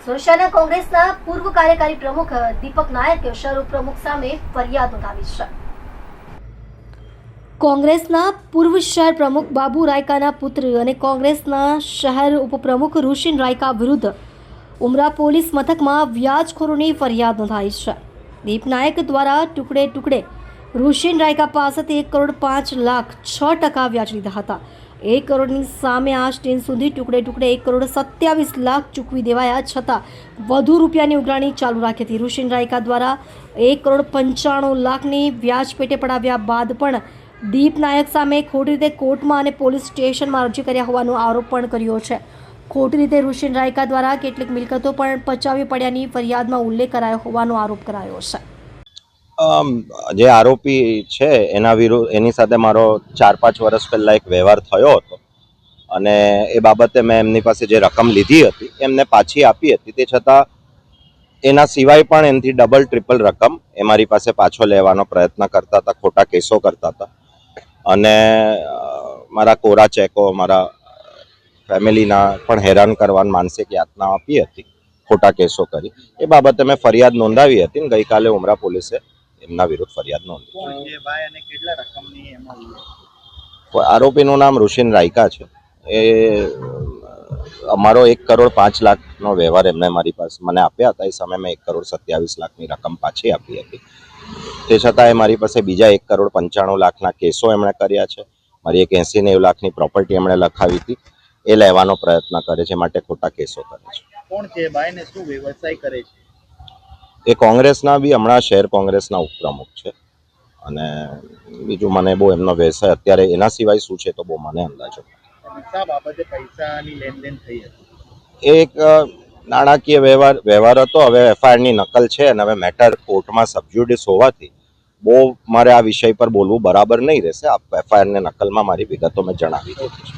સુરતના કોંગ્રેસના પૂર્વ કાર્યકારી પ્રમુખ દીપક નાયકે શહેર ઉપપ્રમુખ સામે ફરિયાદ નોંધાવી છે। કોંગ્રેસના પૂર્વ શહેર પ્રમુખ બાબુ રાયકાના પુત્ર અને કોંગ્રેસના શહેર ઉપપ્રમુખ ઋષિન રાયકા વિરુદ્ધ ઉમરા પોલીસ મથકમાં વ્યાજખોરોની ફરિયાદ નોંધાઈ છે। દીપ નાયક દ્વારા ટુકડે ઋષિન રાયકા પાસેથી 1,05,06,000 વ્યાજ લીધા હતા। 1 કરોડની સામે આજ દિન સુધી ટુકડે 1,27,00,000 ચૂકવી દેવાયા છતાં વધુ રૂપિયાની ઉઘરાણી ચાલુ રાખી હતી। ઋષિન રાયકા દ્વારા 1,95,00,000ની વ્યાજ પેટે પડાવ્યા બાદ પણ દીપ નાયક સામે ખોટી રીતે કોર્ટમાં અને પોલીસ સ્ટેશનમાં અરજી કર્યા હોવાનો આરોપ પણ કર્યો છે। ખોટી રીતે ઋષિન રાયકા દ્વારા કેટલીક મિલકતો પણ પચાવી પડ્યાની ફરિયાદમાં ઉલ્લેખ કરાયો હોવાનો આરોપ કરાયો છે। જે આરોપી છે એના વિરુદ્ધ એની સાથે મારો 4-5 વર્ષ પહેલા એક વ્યવહાર થયો હતો અને એ બાબતે મેં એમની પાસે જે રકમ લીધી હતી એમને પાછી આપી હતી। તે છતાં એના સિવાય પણ એનાથી ડબલ ટ્રિપલ રકમ એ મારી પાસે પાછો લેવાનો પ્રયત્ન કરતા હતા, ખોટા કેસો કરતા હતા અને મારા કોરા ચેકો મારા ફેમિલીના પણ હેરાન કરવાની માનસિક યાતના આપી હતી, ખોટા કેસો કરી। એ બાબતે મેં ફરિયાદ નોંધાવી હતી ને ગઈકાલે ઉમરા પોલીસે એમના વિરુદ્ધ ફરિયાદ નોંધી। આરોપીનું નામ ઋષિન રાયકા છે। એ અમારો 1,05,00,000નો વ્યવહાર એમને મારી પાસે મને આપ્યા હતા। એ સમયે મેં 1,27,00,000ની રકમ પાછી આપી હતી। તે છતાં એ મારી પાસે બીજા 1,95,00,000ના કેસો એમણે કર્યા છે। મારી એક 80-90 લાખની પ્રોપર્ટી એમણે લખાવી હતી, એ લેવાનો પ્રયત્ન કરે છે, માટે ખોટા કેસો કરે છે। કોણ છે ભાઈ ને શું વ્યવસાય કરે છે? એ કોંગ્રેસના બી હમણાં શહેર કોંગ્રેસના ઉપપ્રમુખ છે અને બીજું મને બહુ એમનો વ્યવસાય અત્યારે એના સિવાય શું છે તો બહુ મને અંદાજો શા બાબતે પૈસાની લેનદેન થઈ હતી? એક નાણાકીય વ્યવહાર હતો। હવે એફઆઈઆરની નકલ છે અને હવે મેટર કોર્ટમાં સબજ્યુડિસ હોવાથી બહુ મારે આ વિષય પર બોલવું બરાબર નહીં રહેશે। એફઆઈઆરની નકલમાં મારી વિગતો મેં જણાવી દીધી છે।